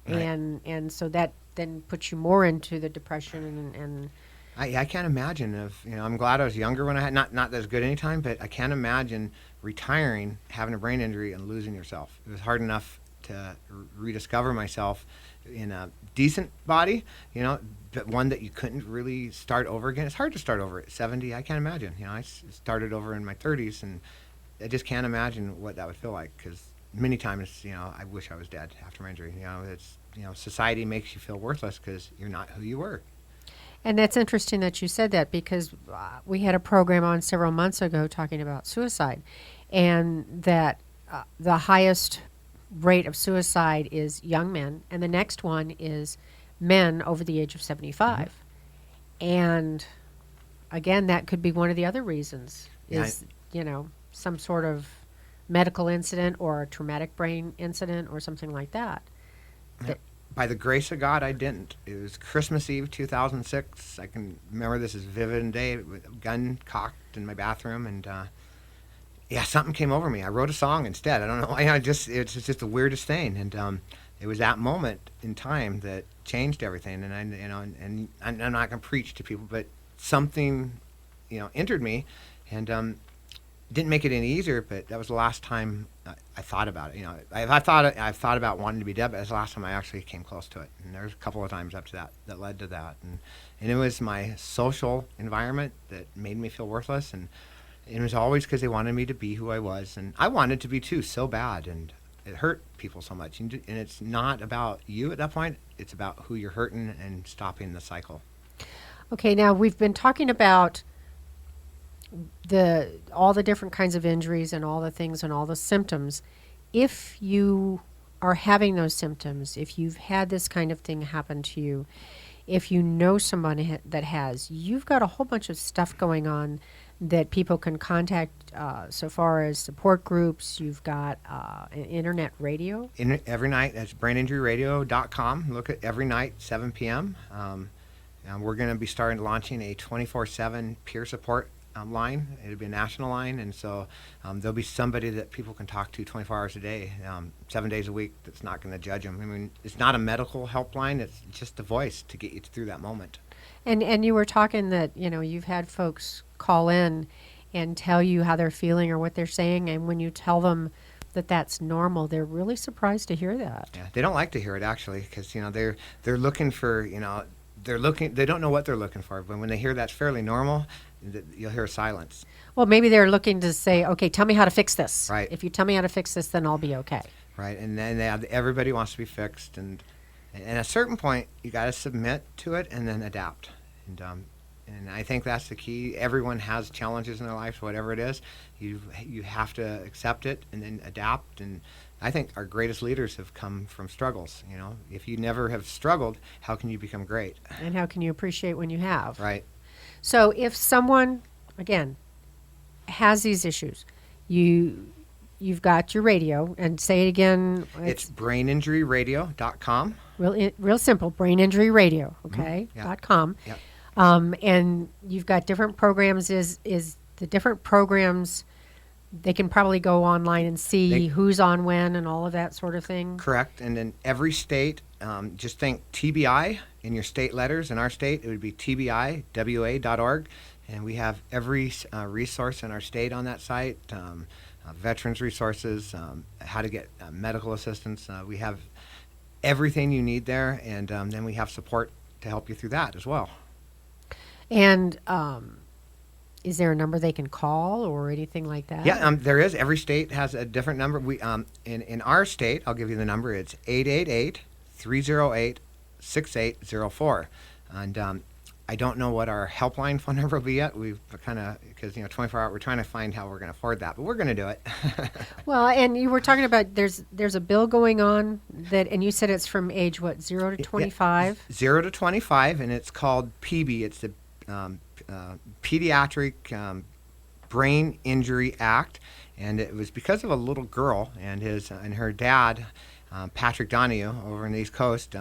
Right. And so that then puts you more into the depression and I can't imagine I'm glad I was younger when I had, not that it's good anytime, but I can't imagine retiring, having a brain injury, and losing yourself. It was hard enough to rediscover myself in a decent body, but one that you couldn't really start over again. It's hard to start over at 70. I can't imagine. I started over in my 30s, and I just can't imagine what that would feel like because many times, I wish I was dead after my injury. It's, society makes you feel worthless because you're not who you were. And that's interesting that you said that because we had a program on several months ago talking about suicide and that the highest rate of suicide is young men, and the next one is men over the age of 75. And again, that could be one of the other reasons Yeah, is, some sort of medical incident or a traumatic brain incident or something like that. yeah. By the grace of God, I didn't. It was Christmas Eve 2006. I can remember this as vivid and day with a gun cocked in my bathroom, and yeah, something came over me. I wrote a song instead. I don't know. It's just the weirdest thing, and it was that moment in time that changed everything. And I'm not gonna preach to people, but something, entered me, and didn't make it any easier. But that was the last time I thought about it. I've thought about wanting to be dead, but that's the last time I actually came close to it. And there's a couple of times up to that led to that, and it was my social environment that made me feel worthless, and it was always because they wanted me to be who I was, and I wanted to be too so bad, and it hurt people so much. And it's not about you at that point; it's about who you're hurting and stopping the cycle. Okay, now we've been talking about all the different kinds of injuries and all the things and all the symptoms. If you are having those symptoms, if you've had this kind of thing happen to you, if you know somebody that has, you've got a whole bunch of stuff going on that people can contact so far as support groups. You've got an internet radio. Every night, that's braininjuryradio.com. Look at every night, 7 p.m. And we're going to be launching a 24/7 peer support line. It'll be a national line, and so there'll be somebody that people can talk to 24 hours a day, 7 days a week, that's not going to judge them. I mean, it's not a medical helpline. It's just a voice to get you through that moment. And you were talking that, you've had folks call in and tell you how they're feeling or what they're saying, and when you tell them that that's normal, they're really surprised to hear that. Yeah, they don't like to hear it actually, because they're looking for they don't know what they're looking for, but when they hear that's fairly normal, you'll hear silence. Well, maybe they're looking to say, okay, tell me how to fix this. Right. If you tell me how to fix this, then I'll be okay. Right, and then everybody wants to be fixed, and at a certain point, you got to submit to it and then adapt. And I think that's the key. Everyone has challenges in their lives, whatever it is. You have to accept it and then adapt. And I think our greatest leaders have come from struggles. If you never have struggled, how can you become great? And how can you appreciate when you have? Right. So if someone, again, has these issues, you've got your radio, and say it again. It's braininjuryradio.com. Real simple, brain injury radio, okay, Yeah. .com. Yep. And you've got different programs. Is the different programs, they can probably go online and see who's on when and all of that sort of thing? Correct. And in every state, just think TBI in your state letters. In our state, it would be tbiwa.org. And we have every resource in our state on that site, veterans resources, how to get medical assistance. We have everything you need there, and then we have support to help you through that as well. And is there a number they can call or anything like that? Yeah, there is. Every state has a different number. We in our state, I'll give you the number. It's 888-308-6804. And I don't know what our helpline phone number will be yet. We've kind of, because 24 hours, we're trying to find how we're going to afford that, but we're going to do it. Well, and you were talking about there's a bill going on that, and you said it's from age what, 0 to 25? 0 to 25, and it's called PB. It's the Pediatric Brain Injury Act, and it was because of a little girl and her dad, Patrick Donahue, over on the East Coast.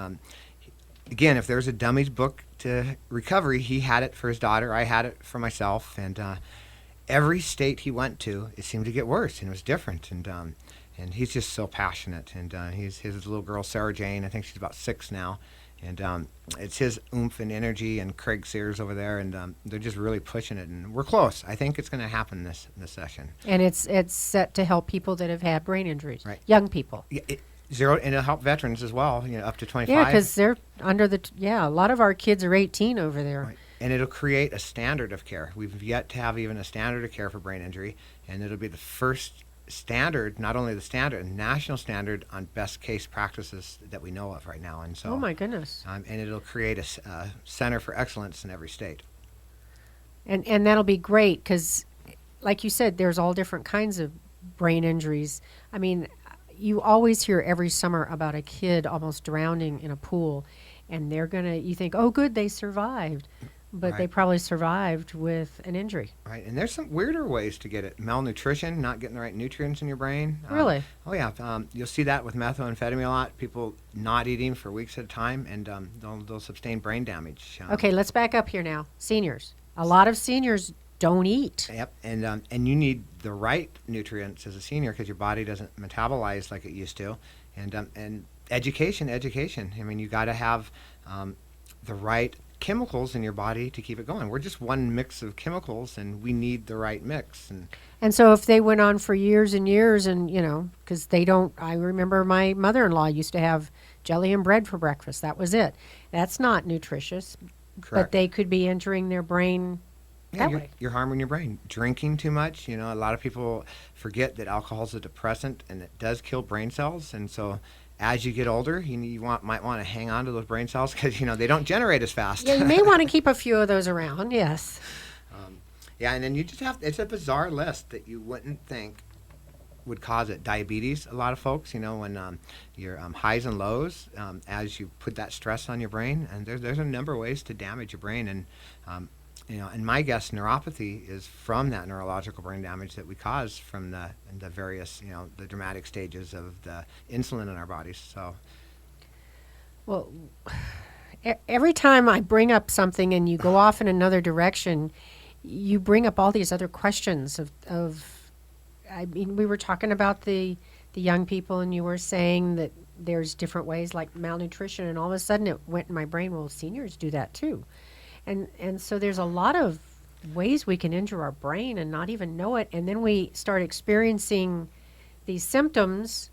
Again, if there's a dummy's book to recovery, he had it for his daughter. I had it for myself, and every state he went to, it seemed to get worse, and it was different. And he's just so passionate. And his little girl, Sarah Jane, I think she's about 6 now. And it's his oomph and energy, and Craig Sears over there, and they're just really pushing it. And we're close. I think it's going to happen this session. And it's set to help people that have had brain injuries, right? Young people. Yeah, and it'll help veterans as well. Up to 25. Yeah, because they're under a lot of our kids are 18 over there. Right. And it'll create a standard of care. We've yet to have even a standard of care for brain injury, and it'll be the first standard, not only the standard, national standard on best case practices that we know of right now. And so, oh my goodness! And it'll create a center for excellence in every state. And that'll be great because, like you said, there's all different kinds of brain injuries. I mean, you always hear every summer about a kid almost drowning in a pool, and you think, oh, good, they survived. But they Right. probably survived with an injury. Right, and there's some weirder ways to get it. Malnutrition, not getting the right nutrients in your brain. Really? Oh yeah, you'll see that with methamphetamine a lot. People not eating for weeks at a time, and they'll sustain brain damage. Okay, let's back up here now. Seniors. A lot of seniors don't eat. Yep, and you need the right nutrients as a senior because your body doesn't metabolize like it used to, and education. I mean, you got to have the right chemicals in your body to keep it going. We're just one mix of chemicals, and we need the right mix. And so if they went on for years and years and, because they don't, I remember my mother-in-law used to have jelly and bread for breakfast. That was it. That's not nutritious, but Correct. they could be entering their brain Yeah, that you're, way. you're harming your brain. Drinking too much, a lot of people forget that alcohol is a depressant and it does kill brain cells. And so as you get older, might want to hang on to those brain cells because, they don't generate as fast. Yeah, you may want to keep a few of those around, yes. Yeah, and then you just it's a bizarre list that you wouldn't think would cause it. Diabetes, a lot of folks, when your highs and lows, as you put that stress on your brain, and there's a number of ways to damage your brain. And and my guess, neuropathy is from that neurological brain damage that we cause from the various, the dramatic stages of the insulin in our bodies. So, Well, every time I bring up something and you go off in another direction, you bring up all these other questions I mean, we were talking about the young people, and you were saying that there's different ways like malnutrition, and all of a sudden it went in my brain, well, seniors do that too. And so there's a lot of ways we can injure our brain and not even know it, and then we start experiencing these symptoms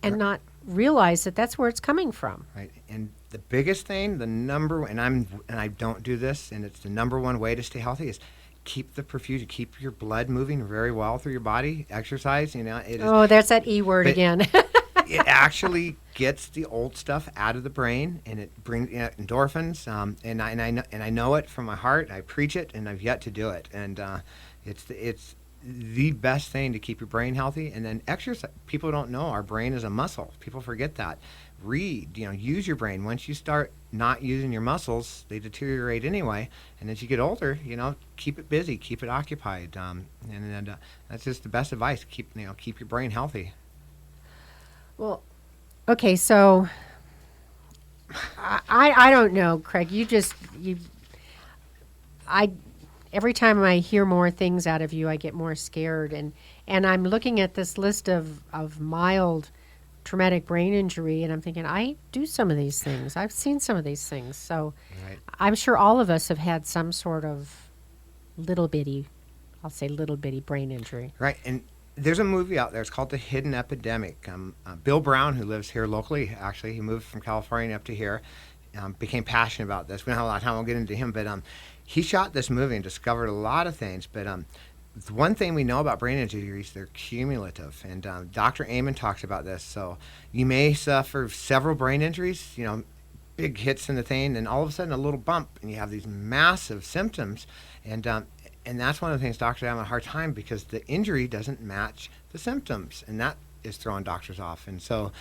and not realize that that's where it's coming from. right, and the biggest thing, and I don't do this, and it's the number one way to stay healthy is keep the perfusion, keep your blood moving very well through your body. Exercise, it is. Oh, there's that E word But- again. It actually gets the old stuff out of the brain, and it brings endorphins. And I know it from my heart. I preach it, and I've yet to do it. And it's the best thing to keep your brain healthy. And then exercise. People don't know our brain is a muscle. People forget that. Read. Use your brain. Once you start not using your muscles, they deteriorate anyway. And as you get older, keep it busy, keep it occupied. And that's just the best advice. Keep your brain healthy. Well, okay, so I don't know, Craig. I every time I hear more things out of you, I get more scared, and I'm looking at this list of mild traumatic brain injury, and I'm thinking I do some of these things. I've seen some of these things, so Right. I'm sure all of us have had some sort of little bitty, I'll say little bitty brain injury. Right, and there's a movie out there. It's called The Hidden Epidemic. Bill Brown, who lives here locally, actually, he moved from California up to here, became passionate about this. We don't have a lot of time. We'll get into him, but he shot this movie and discovered a lot of things. But the one thing we know about brain injuries, they're cumulative, and Dr. Amen talks about this. So you may suffer several brain injuries, big hits in the thing, and all of a sudden a little bump, and you have these massive symptoms, and that's one of the things doctors have a hard time because the injury doesn't match the symptoms, and that is throwing doctors off. And so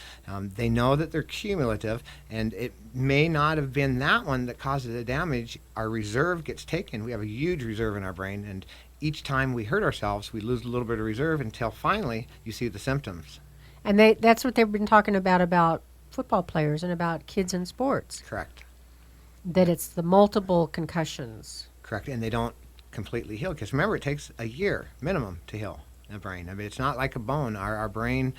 they know that they're cumulative, and it may not have been that one that causes the damage. Our reserve gets taken. We have a huge reserve in our brain, and each time we hurt ourselves, we lose a little bit of reserve until finally you see the symptoms. And that's what they've been talking about football players and about kids in sports, Correct. that it's the multiple concussions. Correct. And they don't completely heal because remember, it takes a year minimum to heal the brain. I mean, it's not like a bone. Our brain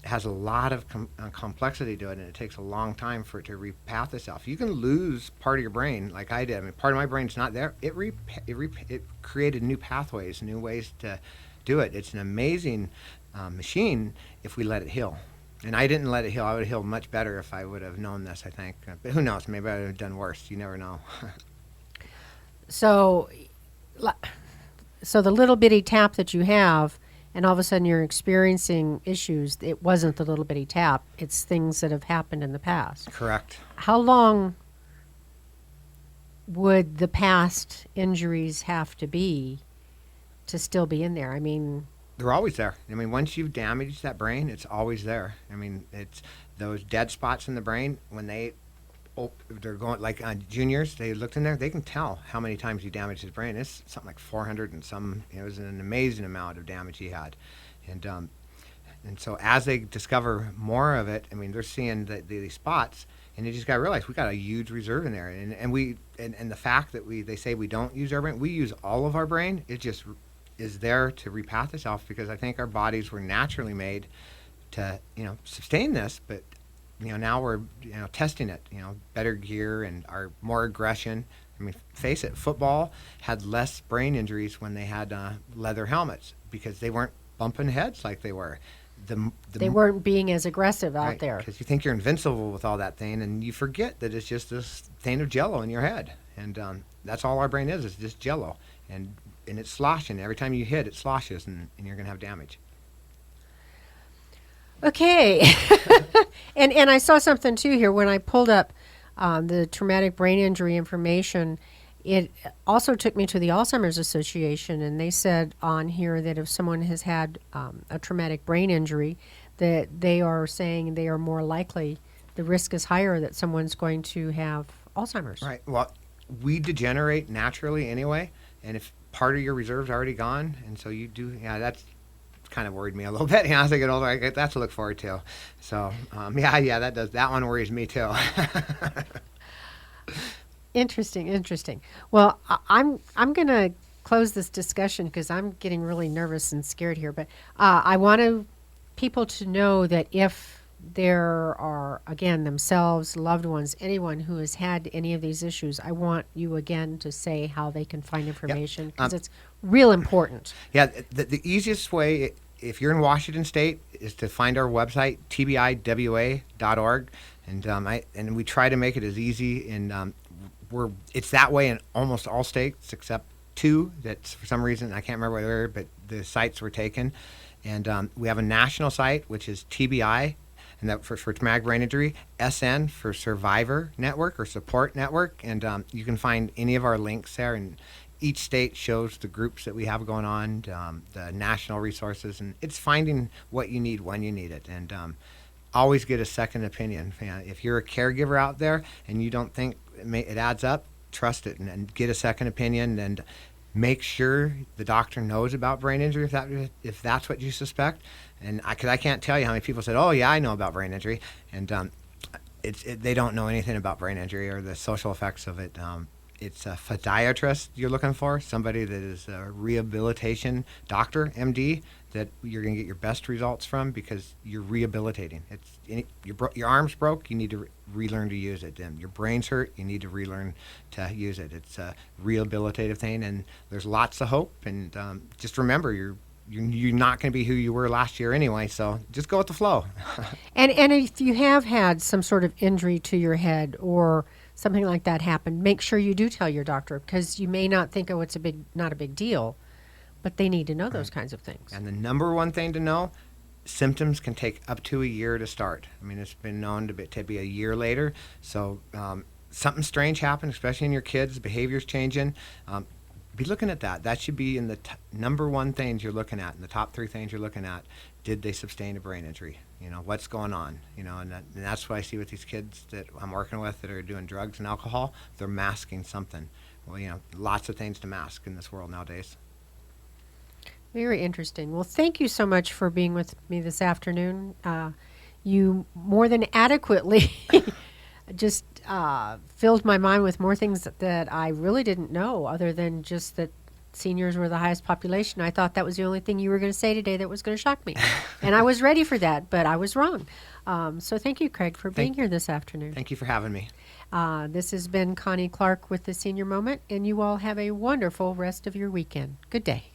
has a lot of complexity to it, and it takes a long time for it to repath itself. You can lose part of your brain, like I did. I mean, part of my brain's not there. It created new pathways, new ways to do it. It's an amazing machine if we let it heal. And I didn't let it heal. I would have healed much better if I would have known this, I think. But who knows? Maybe I would have done worse. You never know. So the little bitty tap that you have, and all of a sudden you're experiencing issues, it wasn't the little bitty tap. It's things that have happened in the past. Correct. How long would the past injuries have to be to still be in there? I mean, they're always there. I mean, once you've damaged that brain, it's always there. I mean, it's those dead spots in the brain when they're going like juniors. They looked in there. They can tell how many times you damaged his brain. It's something like 400 and some. It was an amazing amount of damage he had, and so as they discover more of it, I mean, they're seeing these spots, and you just got to realize we got a huge reserve in there, and the fact that they say we don't use our brain, we use all of our brain. It just is there to repath itself because I think our bodies were naturally made to sustain this, but now we're testing it, better gear and our more aggression. I mean, face it, football had less brain injuries when they had leather helmets because they weren't bumping heads like they were. They weren't being as aggressive out right, there. Because you think you're invincible with all that thing, and you forget that it's just this thing of jello in your head, and that's all our brain is just jello, and it's sloshing. Every time you hit, it sloshes, and you're going to have damage. Okay. and I saw something too here when I pulled up the traumatic brain injury information. It also took me to the Alzheimer's Association, and they said on here that if someone has had a traumatic brain injury, that they are saying they are more likely, the risk is higher that someone's going to have Alzheimer's. Right. Well, we degenerate naturally anyway, and if part of your reserve's already gone, and so you do, that's kind of worried me a little bit. As I get older, I get that to look forward to. So, that one worries me too. Interesting. Well, I'm going to close this discussion because I'm getting really nervous and scared here. But I want people to know that if there are, again, themselves, loved ones, anyone who has had any of these issues, I want you again to say how they can find information because it's real important. Yeah, the easiest way, if you're in Washington State, is to find our website, tbiwa.org. And we try to make it as easy and it's that way in almost all states except 2 that for some reason I can't remember where, but the sites were taken. And we have a national site which is TBI, and that for traumatic brain injury, SN for Survivor Network or Support Network, and you can find any of our links there. And each state shows the groups that we have going on, the national resources, and it's finding what you need when you need it. And always get a second opinion. If you're a caregiver out there and you don't think it adds up, trust it and get a second opinion and make sure the doctor knows about brain injury if that's what you suspect. And because I can't tell you how many people said, "Oh yeah, I know about brain injury," and they don't know anything about brain injury or the social effects of it. It's a podiatrist you're looking for, somebody that is a rehabilitation doctor, MD, that you're going to get your best results from because you're rehabilitating. Your arm's broke, you need to relearn to use it. And your brain's hurt, you need to relearn to use it. It's a rehabilitative thing, and there's lots of hope. And just remember, you're not going to be who you were last year anyway, so just go with the flow. And if you have had some sort of injury to your head or something like that happen, make sure you do tell your doctor because you may not think, it's not a big deal, but they need to know those kinds of things. And the number one thing to know, symptoms can take up to a year to start. I mean, it's been known to be a year later. So something strange happened, especially in your kids, behavior's changing. Be looking at that. That should be in the number one things you're looking at, in the top 3 things you're looking at. Did they sustain a brain injury? What's going on? And that's what I see with these kids that I'm working with that are doing drugs and alcohol. They're masking something. Well, lots of things to mask in this world nowadays. Very interesting. Well, thank you so much for being with me this afternoon. You more than adequately just filled my mind with more things that I really didn't know, other than just that seniors were the highest population. I thought that was the only thing you were going to say today that was going to shock me. And I was ready for that, but I was wrong. So thank you, Craig, for being here this afternoon. Thank you for having me. This has been Connie Clark with the Senior Moment, and you all have a wonderful rest of your weekend. Good day.